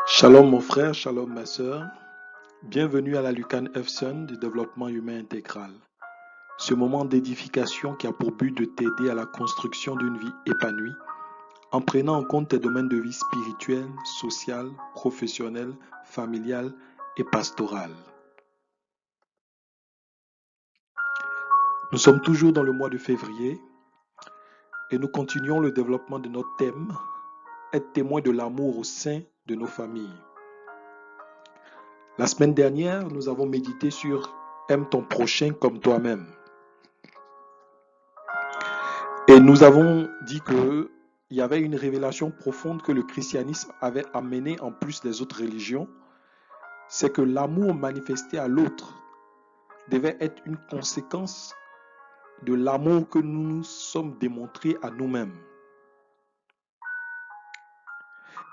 Shalom mon frère, shalom ma sœur. Bienvenue à la Lucan F-Sun du développement humain intégral. Ce moment d'édification qui a pour but de t'aider à la construction d'une vie épanouie en prenant en compte tes domaines de vie spirituelle, sociale, professionnelle, familiale et pastorale. Nous sommes toujours dans le mois de février et nous continuons le développement de notre thème « Être témoin de l'amour au sein de nos familles ». La semaine dernière, nous avons médité sur « Aime ton prochain comme toi-même ». Et nous avons dit qu'il y avait une révélation profonde que le christianisme avait amenée en plus des autres religions, c'est que l'amour manifesté à l'autre devait être une conséquence de l'amour que nous nous sommes démontrés à nous-mêmes.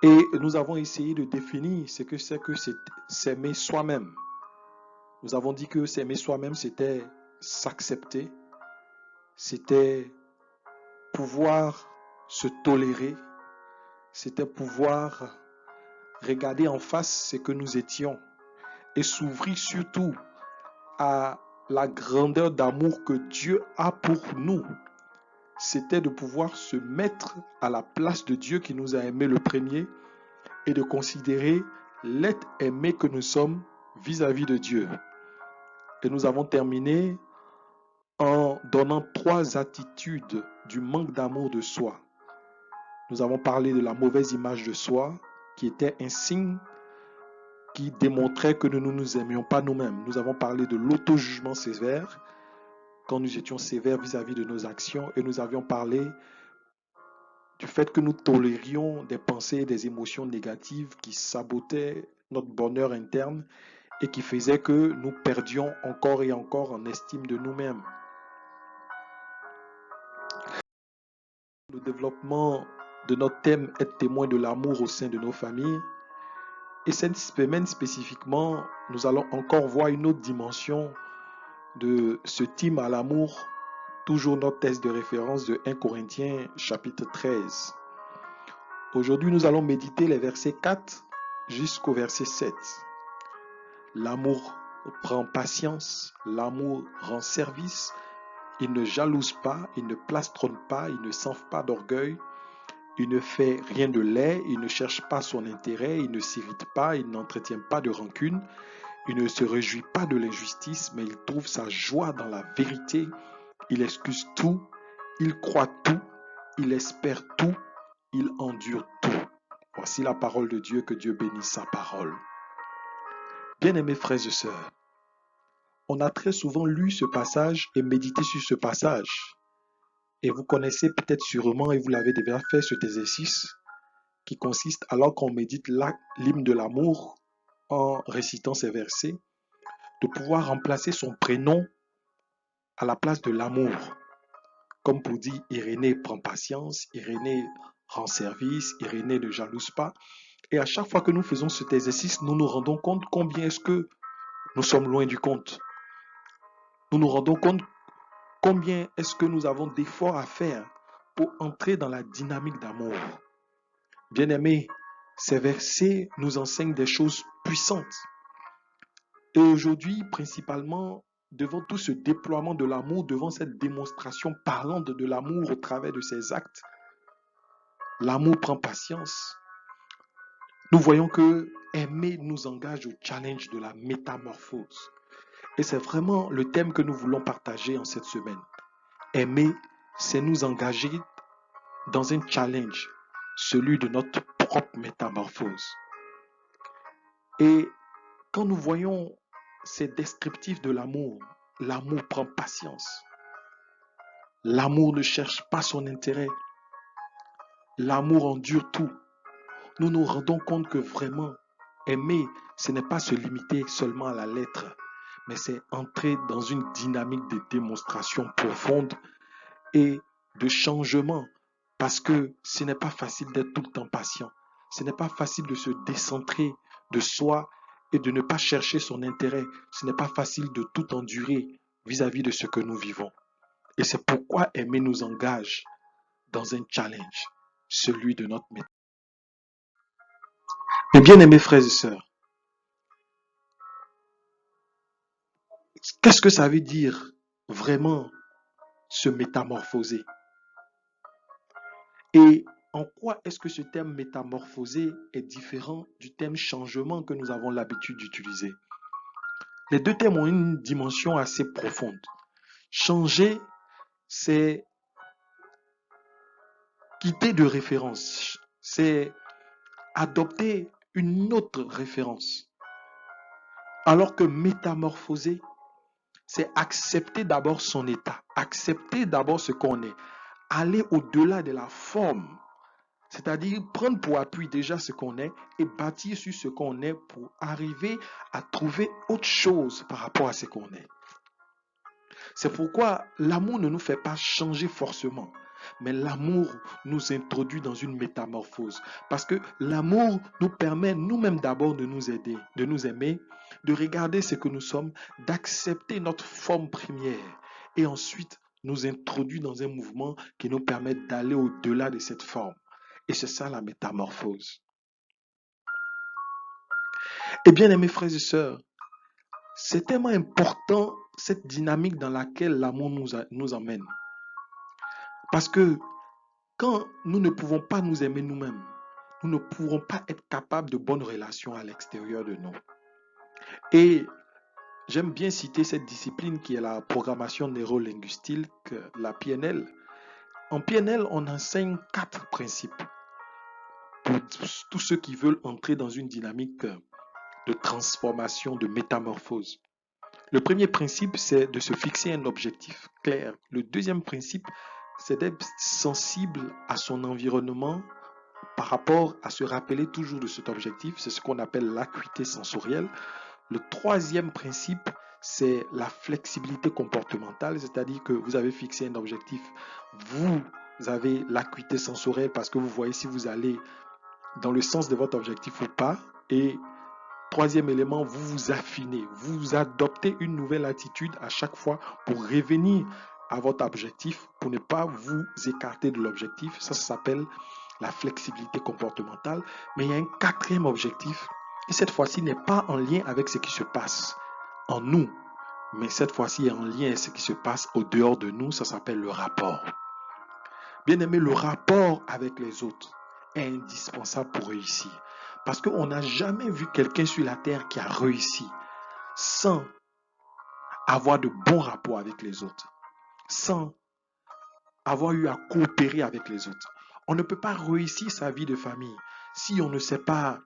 Et nous avons essayé de définir ce que c'est s'aimer soi-même. Nous avons dit que s'aimer soi-même, c'était s'accepter, c'était pouvoir se tolérer, c'était pouvoir regarder en face ce que nous étions et s'ouvrir surtout à la grandeur d'amour que Dieu a pour nous. C'était de pouvoir se mettre à la place de Dieu qui nous a aimés le premier et de considérer l'être aimé que nous sommes vis-à-vis de Dieu. Et nous avons terminé en donnant 3 attitudes du manque d'amour de soi. Nous avons parlé de la mauvaise image de soi, qui était un signe qui démontrait que nous ne nous aimions pas nous-mêmes. Nous avons parlé de l'auto-jugement sévère, quand nous étions sévères vis-à-vis de nos actions, et nous avions parlé du fait que nous tolérions des pensées et des émotions négatives qui sabotaient notre bonheur interne et qui faisaient que nous perdions encore et encore en estime de nous-mêmes. Le développement de notre thème être témoin de l'amour au sein de nos familles. Et cette semaine spécifiquement, nous allons encore voir une autre dimension de ce thème à l'amour, toujours notre texte de référence de 1 Corinthiens chapitre 13. Aujourd'hui, nous allons méditer les versets 4 jusqu'au verset 7. L'amour prend patience, l'amour rend service, il ne jalouse pas, il ne plastronne pas, il ne s'enfle pas d'orgueil, il ne fait rien de laid, il ne cherche pas son intérêt, il ne s'irrite pas, il n'entretient pas de rancune, il ne se réjouit pas de l'injustice, mais il trouve sa joie dans la vérité, il excuse tout, il croit tout, il espère tout, il endure tout. Voici la parole de Dieu, que Dieu bénisse sa parole. Bien-aimés frères et sœurs, on a très souvent lu ce passage et médité sur ce passage. Et vous connaissez peut-être sûrement, et vous l'avez déjà fait, cet exercice qui consiste, alors qu'on médite l'hymne de l'amour en récitant ces versets, de pouvoir remplacer son prénom à la place de l'amour. Comme pour dire, Irénée prend patience, Irénée rend service, Irénée ne jalouse pas. Et à chaque fois que nous faisons cet exercice, nous nous rendons compte combien est-ce que nous sommes loin du compte. Nous nous rendons compte combien est-ce que nous avons d'efforts à faire pour entrer dans la dynamique d'amour. Bien-aimés, ces versets nous enseignent des choses puissantes. Et aujourd'hui, principalement, devant tout ce déploiement de l'amour, devant cette démonstration parlante de l'amour au travers de ses actes, l'amour prend patience. Nous voyons que aimer nous engage au challenge de la métamorphose. Et c'est vraiment le thème que nous voulons partager en cette semaine. Aimer, c'est nous engager dans un challenge, celui de notre propre métamorphose. Et quand nous voyons ces descriptifs de l'amour, l'amour prend patience. L'amour ne cherche pas son intérêt. L'amour endure tout. Nous nous rendons compte que vraiment, aimer, ce n'est pas se limiter seulement à la lettre, mais c'est entrer dans une dynamique de démonstration profonde et de changement Parce que ce n'est pas facile d'être tout le temps patient. Ce n'est pas facile de se décentrer de soi et de ne pas chercher son intérêt. Ce n'est pas facile de tout endurer vis-à-vis de ce que nous vivons. Et c'est pourquoi aimer nous engage dans un challenge, celui de notre métier. Mes bien-aimés frères et sœurs, qu'est-ce que ça veut dire vraiment se métamorphoser? Et en quoi est-ce que ce terme métamorphoser est différent du terme changement que nous avons l'habitude d'utiliser? Les deux termes ont une dimension assez profonde. Changer, c'est quitter de référence, c'est adopter une autre référence. Alors que métamorphoser, c'est accepter d'abord son état, accepter d'abord ce qu'on est, aller au-delà de la forme, c'est-à-dire prendre pour appui déjà ce qu'on est et bâtir sur ce qu'on est pour arriver à trouver autre chose par rapport à ce qu'on est. C'est pourquoi l'amour ne nous fait pas changer forcément, mais l'amour nous introduit dans une métamorphose. Parce que l'amour nous permet nous-mêmes d'abord de nous aider, de nous aimer, de regarder ce que nous sommes, d'accepter notre forme première et ensuite nous introduit dans un mouvement qui nous permet d'aller au-delà de cette forme. Et c'est ça la métamorphose. Et bien aimés frères et sœurs, c'est tellement important cette dynamique dans laquelle l'amour nous emmène. Parce que quand nous ne pouvons pas nous aimer nous-mêmes, nous ne pourrons pas être capables de bonnes relations à l'extérieur de nous. Et j'aime bien citer cette discipline qui est la programmation neuro-linguistique, la PNL. En PNL, on enseigne 4 principes pour tous ceux qui veulent entrer dans une dynamique de transformation, de métamorphose. Le premier principe, c'est de se fixer un objectif clair. Le deuxième principe, c'est d'être sensible à son environnement par rapport à se rappeler toujours de cet objectif. C'est ce qu'on appelle l'acuité sensorielle. Le troisième principe, c'est la flexibilité comportementale, c'est-à-dire que vous avez fixé un objectif, vous avez l'acuité sensorielle parce que vous voyez si vous allez dans le sens de votre objectif ou pas. Et troisième élément, vous vous affinez, vous adoptez une nouvelle attitude à chaque fois pour revenir à votre objectif, pour ne pas vous écarter de l'objectif. Ça s'appelle la flexibilité comportementale. Mais il y a un quatrième objectif, et cette fois-ci n'est pas en lien avec ce qui se passe en nous, mais cette fois-ci est en lien avec ce qui se passe au dehors de nous. Ça s'appelle le rapport. Bien aimé, le rapport avec les autres est indispensable pour réussir. Parce qu'on n'a jamais vu quelqu'un sur la terre qui a réussi sans avoir de bons rapports avec les autres, sans avoir eu à coopérer avec les autres. On ne peut pas réussir sa vie de famille si on ne sait pas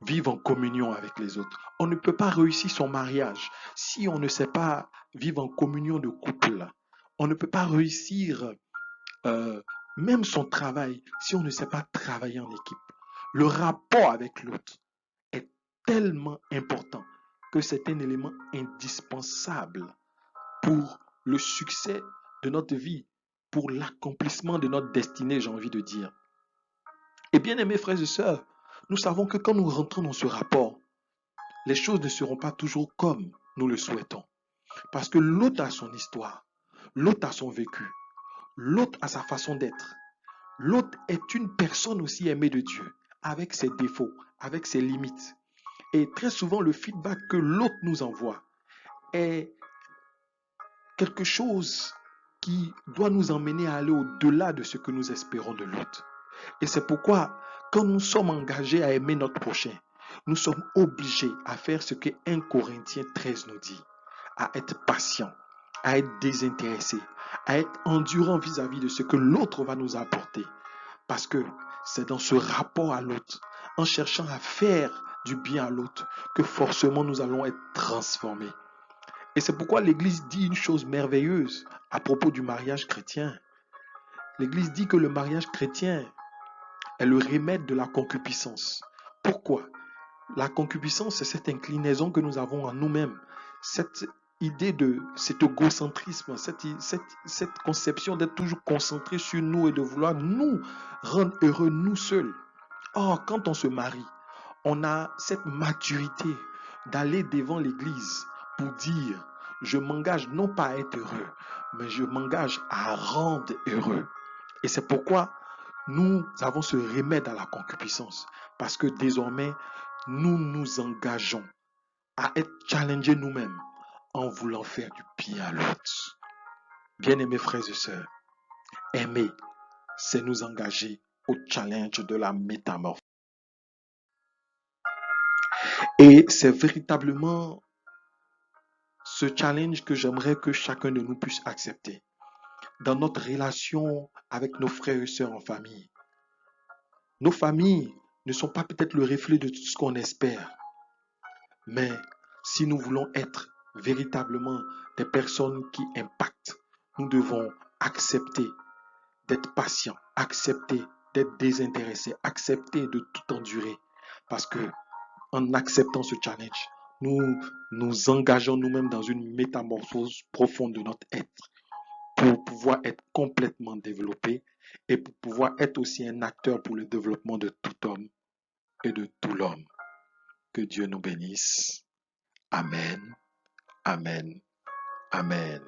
vivre en communion avec les autres. On ne peut pas réussir son mariage si on ne sait pas vivre en communion de couple. On ne peut pas réussir même son travail si on ne sait pas travailler en équipe. Le rapport avec l'autre est tellement important que c'est un élément indispensable pour le succès de notre vie, pour l'accomplissement de notre destinée, j'ai envie de dire. Et bien aimés frères et sœurs, nous savons que quand nous rentrons dans ce rapport, les choses ne seront pas toujours comme nous le souhaitons. Parce que l'autre a son histoire, l'autre a son vécu, l'autre a sa façon d'être. L'autre est une personne aussi aimée de Dieu, avec ses défauts, avec ses limites. Et très souvent, le feedback que l'autre nous envoie est quelque chose qui doit nous emmener à aller au-delà de ce que nous espérons de l'autre. Et c'est pourquoi, quand nous sommes engagés à aimer notre prochain, nous sommes obligés à faire ce que 1 Corinthiens 13 nous dit, à être patient, à être désintéressé, à être endurant vis-à-vis de ce que l'autre va nous apporter. Parce que c'est dans ce rapport à l'autre, en cherchant à faire du bien à l'autre, que forcément nous allons être transformés. Et c'est pourquoi l'Église dit une chose merveilleuse à propos du mariage chrétien. L'Église dit que le mariage chrétien est le remède de la concupiscence. Pourquoi? La concupiscence, c'est cette inclinaison que nous avons en nous-mêmes, cette idée de cet égocentrisme, cette conception d'être toujours concentré sur nous et de vouloir nous rendre heureux nous seuls. Or, quand on se marie, on a cette maturité d'aller devant l'église pour dire, je m'engage non pas à être heureux, mais je m'engage à rendre heureux. Et c'est pourquoi nous avons ce remède à la concupiscence. Parce que désormais, nous nous engageons à être challengés nous-mêmes en voulant faire du bien à l'autre. Bien-aimés frères et sœurs, aimer, c'est nous engager au challenge de la métamorphose. Et c'est véritablement ce challenge que j'aimerais que chacun de nous puisse accepter. Dans notre relation avec nos frères et sœurs en famille, nos familles ne sont pas peut-être le reflet de tout ce qu'on espère, mais si nous voulons être véritablement des personnes qui impactent, nous devons accepter d'être patients, accepter d'être désintéressés, accepter de tout endurer. Parce que en acceptant ce challenge, nous nous engageons nous-mêmes dans une métamorphose profonde de notre être pour pouvoir être complètement développé et pour pouvoir être aussi un acteur pour le développement de tout homme et de tout l'homme. Que Dieu nous bénisse. Amen. Amen. Amen.